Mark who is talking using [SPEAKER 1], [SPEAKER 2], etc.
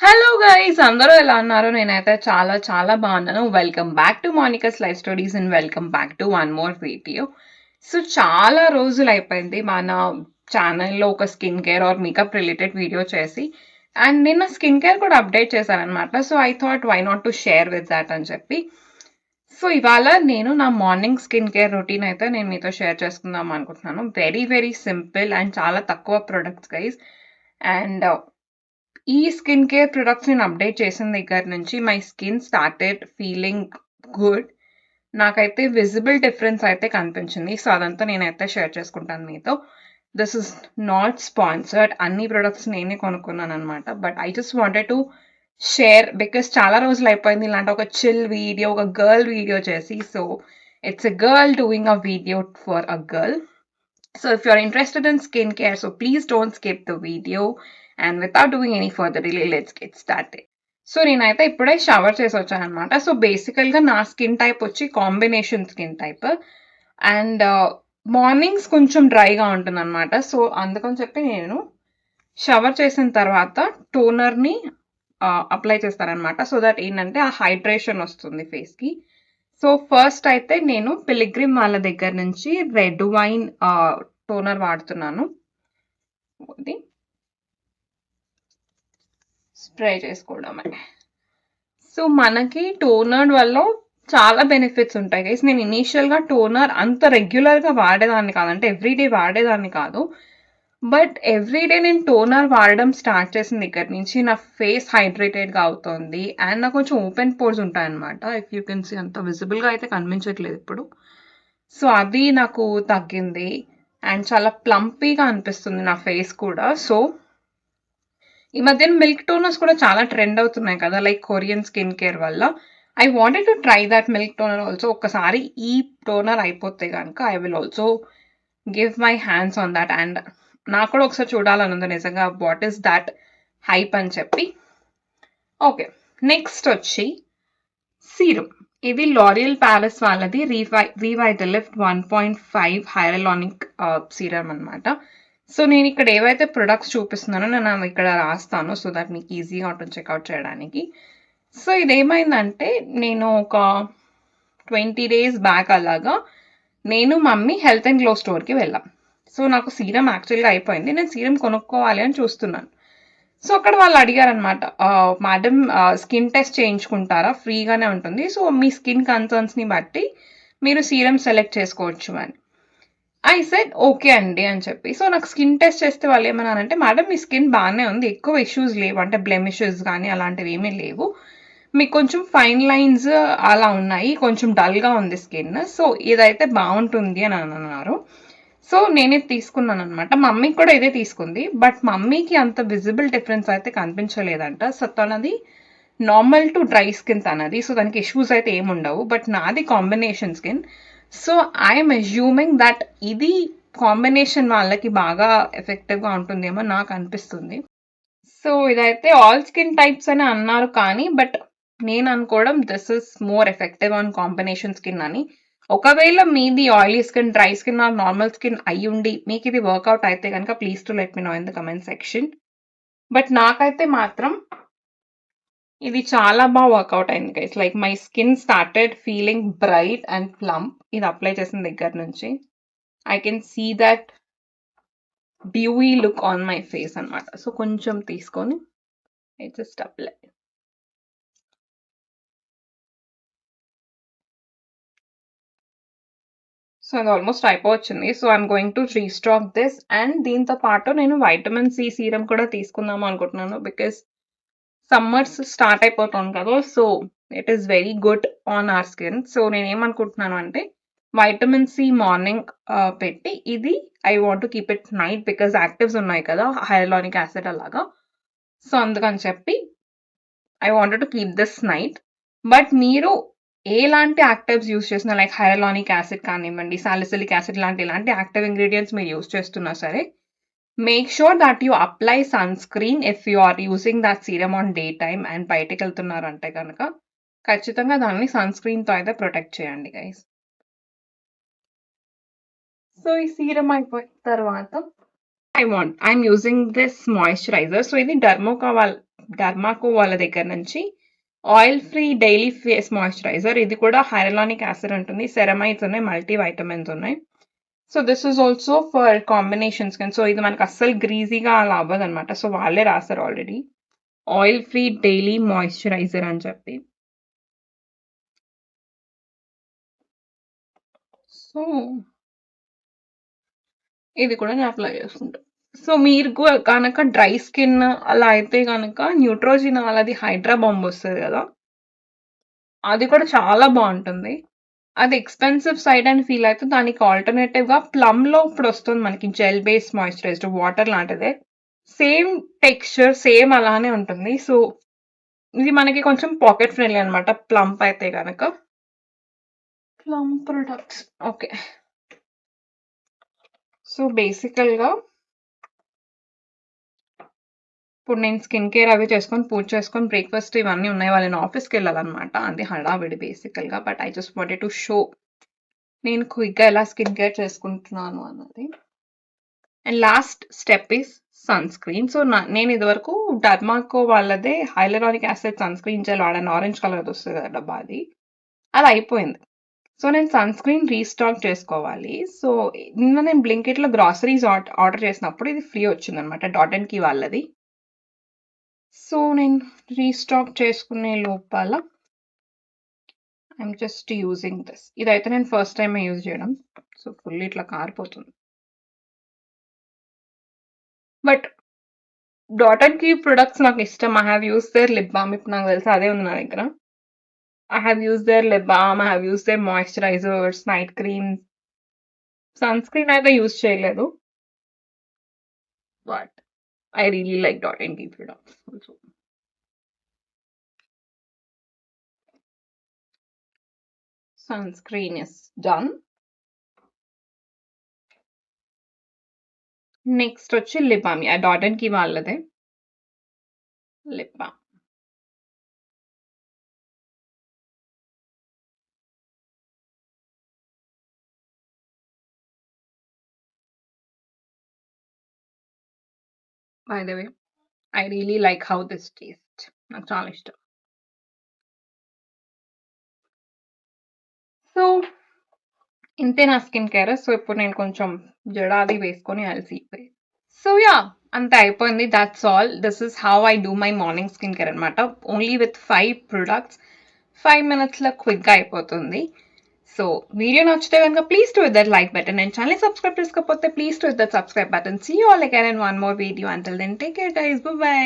[SPEAKER 1] Hello guys, అందరూ ఎలా ఉన్నారు? నేనైతే చాలా చాలా బాగున్నాను. Welcome back to Monica's life stories and welcome back to one more video. So చాలా రోజులు అయిపోయింది మన ఛానల్లో ఒక skin care or makeup related video చేసి, అండ్ నిన్న స్కిన్ కేర్ కూడా అప్డేట్ చేశానమాట. So I thought why not to share with that అని చెప్పి. సో ఇవాళ నేను నా మార్నింగ్ స్కిన్ కేర్ రొటీన్ అయితే నేను మీతో షేర్ చేసుకుందాం అనుకుంటున్నాను. వెరీ వెరీ సింపుల్ అండ్ చాలా తక్కువ ప్రొడక్ట్స్ గైస్. అండ్ ఈ స్కిన్ కేర్ ప్రొడక్ట్స్ నేను అప్డేట్ చేసిన దగ్గర నుంచి my skin started feeling good. నాకైతే విజిబుల్ డిఫరెన్స్ అయితే కనిపించింది. సో అదంతా నేనైతే షేర్ చేసుకుంటాను మీతో. This is not sponsored. అన్ని ప్రొడక్ట్స్ నేనే కొనుక్కున్నాను అనమాట. But I just wanted to share because చాలా రోజులు అయిపోయింది ఇలాంటి ఒక చిల్ వీడియో, ఒక గర్ల్ వీడియో చేసి. So it's a girl doing a video for a girl. So if you're interested in skincare, so please don't skip the video. And without doing any further delay, let's get started. So నేనైతే ఇప్పుడే shower చేసి వచ్చాను అనమాట. So బేసికల్గా నా skin type వచ్చి combination skin type. And mornings కొంచెం డ్రైగా ఉంటుంది అనమాట. సో అందుకని చెప్పి నేను షవర్ చేసిన తర్వాత టోనర్ని అప్లై చేస్తానమాట. సో దట్ ఏంటంటే ఆ హైడ్రేషన్ వస్తుంది ఫేస్కి. సో ఫస్ట్ అయితే నేను పిలిగ్రిమ్ వాళ్ళ దగ్గర నుంచి రెడ్ వైన్ టోనర్ వాడుతున్నాను. ఇది స్ప్రే చేసుకోవడమే. సో మనకి టోనర్ వల్ల చాలా బెనిఫిట్స్ ఉంటాయి గైస్. నేను ఇనీషియల్గా టోనర్ అంత రెగ్యులర్గా వాడేదాన్ని కాదు, అంటే ఎవ్రీడే వాడేదాన్ని కాదు. బట్ ఎవ్రీడే నేను టోనర్ వాడడం స్టార్ట్ చేసిన దగ్గర నుంచి నా ఫేస్ హైడ్రేటెడ్గా అవుతుంది. అండ్ నాకు కొంచెం ఓపెన్ పోర్స్ ఉంటాయన్నమాట. ఇఫ్ యూ కెన్ సీ అంత విజిబుల్గా అయితే కనిపించట్లేదు ఇప్పుడు. సో అది నాకు తగ్గింది. అండ్ చాలా ప్లంపీగా అనిపిస్తుంది నా ఫేస్ కూడా. సో ఈ మధ్యన మిల్క్ టోనర్స్ కూడా చాలా ట్రెండ్ అవుతున్నాయి కదా, లైక్ కొరియన్ స్కిన్ కేర్ వల్ల. I wanted to try that milk toner also. ఒక్కసారి ఈ టోనర్ అయిపోతే కనుక I will also give my hands on that. And నాకు కూడా ఒకసారి చూడాలని ఉంది నిజంగా వాట్ ఈస్ దాట్ హైప్ అని చెప్పి. ఓకే, నెక్స్ట్ వచ్చి సీరం. ఇది లారియల్ ప్యాలెస్ వాళ్ళది రివైటలిఫ్ట్ 1.5 హైరలానిక్ సీరం అనమాట. సో నేను ఇక్కడ ఏవైతే ప్రొడక్ట్స్ చూపిస్తున్నానో నేను అవి ఇక్కడ రాస్తాను, సో దట్ మీకు ఈజీగా ఉంటుంది చెక్అవుట్ చేయడానికి. సో ఇదేమైందంటే నేను ఒక 20 days బ్యాక్ అలాగా నేను మమ్మీ హెల్త్ అండ్ గ్లో స్టోర్కి వెళ్ళాం. సో నాకు సీరం యాక్చువల్గా అయిపోయింది, నేను సీరం కొనుక్కోవాలి అని చూస్తున్నాను. సో అక్కడ వాళ్ళు అడిగారనమాట, మేడం స్కిన్ టెస్ట్ చేయించుకుంటారా, ఫ్రీగానే ఉంటుంది, సో మీ స్కిన్ కన్సర్న్స్ని బట్టి మీరు సీరం సెలెక్ట్ చేసుకోవచ్చు అని. ఐ సెడ్ ఓకే అండి అని చెప్పి. సో నాకు స్కిన్ టెస్ట్ చేస్తే వాళ్ళు ఏమన్నారంటే, మేడం మీ స్కిన్ బాగానే ఉంది, ఎక్కువ ఇష్యూస్ లేవు, అంటే బ్లెమిషెస్ కానీ అలాంటివి ఏమీ లేవు, మీకు కొంచెం ఫైన్ లైన్స్ అలా ఉన్నాయి, కొంచెం డల్గా ఉంది స్కిన్, సో ఇదైతే బాగుంటుంది అని అన్నారు. సో నేనే తీసుకున్నాను అనమాట. మమ్మీకి కూడా ఇదే తీసుకుంది. బట్ మమ్మీకి అంత విజిబుల్ డిఫరెన్స్ అయితే కనిపించలేదంట. సో తనది నార్మల్ టు డ్రై స్కిన్ తనది, సో దానికి ఇష్యూస్ అయితే ఏముండవు. బట్ నాది combination skin. So I'm assuming that ఇది కాంబినేషన్ వాళ్ళకి బాగా ఎఫెక్టివ్గా ఉంటుందేమో నాకు అనిపిస్తుంది. సో ఇదైతే ఆల్ స్కిన్ టైప్స్ అని అన్నారు కానీ, బట్ నేను అనుకోవడం this is more effective on combination skin అని. ఒకవేళ మీది oily skin, dry skin or normal skin అయ్యుండి మీకు ఇది వర్కౌట్ అయితే కనుక please to let me know in the comment section. But నాకైతే మాత్రం ఇది చాలా బాగా వర్కౌట్ అయింది guys. Like my skin started feeling bright and plump ఇది అప్లై చేసిన దగ్గర నుంచి. I can see that dewy look on my face అనమాట. సో కొంచెం తీసుకొని ఐ జస్ట్ అప్లై. సో అది ఆల్మోస్ట్ అయిపోవచ్చింది. So I'm going to restock this. And దీంతో పాటు నేను వైటమిన్ సి సీరం కూడా తీసుకుందాం అనుకుంటున్నాను, బికాస్ సమ్మర్స్ స్టార్ట్ అయిపోతుంది కదా. So it is very good on our skin. So నేను ఏమనుకుంటున్నాను అంటే వైటమిన్ సి మార్నింగ్ పెట్టి ఇది I want to keep it night, because actives ఉన్నాయి కదా హైలానిక్ యాసిడ్ అలాగా. సో అందుకని చెప్పి I wanted to keep this night. But మీరు ఎలాంటి యాక్టివ్స్ యూస్ చేసినా, లైక్ హైలానిక్ యాసిడ్ కానివ్వండి, సాలిసిలిక్ యాసిడ్ ఇలాంటి యాక్టివ్ ఇంగ్రీడియంట్స్ మీరు యూస్ చేస్తున్నా సరే, make sure that you apply sunscreen if you are using that serum on day time and బయటకు వెళ్తున్నారంటే కనుక ఖచ్చితంగా దాన్ని సన్ స్క్రీన్తో అయితే ప్రొటెక్ట్ చేయండి గైస్. సో ఈ సీరం అయిపోయిన తర్వాత I'm using this moisturiser. So ఇది డర్మాకో వాళ్ళ దగ్గర నుంచి oil free daily face moisturiser. ఇది కూడా హైరలానిక్ యాసిడ్ ఉంటుంది, సెరమైడ్స్ ఉన్నాయి, మల్టీ వైటమిన్స్ ఉన్నాయి. So this is also for combination skin. So ఇది మనకు అస్సలు గ్రీజీగా అలా అవ్వదు అనమాట. సో వాళ్ళే రాస్తారు already oil free daily moisturiser అని చెప్పి. సో ఇది కూడా నేను అప్లై చేసుకుంటా. సో మీరు కనుక డ్రై స్కిన్ అలా అయితే కనుక న్యూట్రోజినా వాళ్ళది హైడ్రా బాంబ్ వస్తుంది కదా, అది కూడా చాలా బాగుంటుంది. అది ఎక్స్పెన్సివ్ సైడ్ అని ఫీల్ అయితే దానికి ఆల్టర్నేటివ్గా ప్లమ్లో ఇప్పుడు వస్తుంది మనకి జెల్ బేస్డ్ మాయిశ్చరైజర్, వాటర్ లాంటిదే, సేమ్ టెక్స్చర్ సేమ్ అలానే ఉంటుంది. సో ఇది మనకి కొంచెం పాకెట్ ఫ్రెండ్లీ అనమాట ప్లమ్ అయితే కనుక. Plum products okay. సో బేసికల్గా ఇప్పుడు నేను స్కిన్ కేర్ అవి చేసుకొని పూజ చేసుకొని బ్రేక్ఫాస్ట్ ఇవన్నీ ఉన్నాయి, వాళ్ళని ఆఫీస్కి వెళ్ళాలన్నమాట, అది హడావిడి బేసికల్గా. But I just wanted to show నేను క్విక్గా ఎలా స్కిన్ కేర్ చేసుకుంటున్నాను అన్నది. And last step is sunscreen. So నేను ఇదివరకు డర్మాకో వాళ్ళదే hyaluronic acid sunscreen gel వాడాను, ఆరెంజ్ కలర్ వస్తుంది కదా డబ్బా, అది అయిపోయింది. సో నేను సన్ స్క్రీన్ రీస్టాక్ చేసుకోవాలి. సో నిన్న నేను బ్లింకిట్లో గ్రాసరీస్ ఆర్డర్ చేసినప్పుడు ఇది ఫ్రీ వచ్చింది అనమాట, డాట్&కీ వాళ్ళది. సో నేను రీస్టాక్ చేసుకునే లోపల ఐఎమ్ జస్ట్ యూజింగ్ దిస్. ఇదైతే నేను ఫస్ట్ టైం యూజ్ చేయడం, సో ఫుల్ ఇట్లా కారిపోతుంది. బట్ డాట్&కీ ప్రొడక్ట్స్ నాకు ఇష్టం. I have use their lip balm, ఇప్పుడు నాకు తెలుసు అదే ఉంది నా దగ్గర. I have used their lip balm, I have used their moisturizers, night creams. Sunscreen అయితే యూజ్ చేయలేదు, but I really like డాట్&కీ products also. Sunscreen is done. Next వచ్చి లిప్ బామ్, డాట్&కీ వాళ్ళదే lip balm. By the way I really like how this taste, నాకు చాలా ఇష్టం. So ఇంతే నా skin care. So ఇప్పుడు నేను కొంచెం జడాది వేసుకొని అలసిపోయి, సో యా అంతే అయిపోయింది. That's all. This is how I do my morning skin care అనమాట. ఓన్లీ విత్ 5 ప్రొడక్ట్స్ 5 minutesలో క్విక్గా అయిపోతుంది. సో వీడియో నచ్చితే కనుక please to that like button, and channel subscribe చేసుకోకపోతే please to that subscribe button. See you all again in one more video. Until then take care guys, bye by.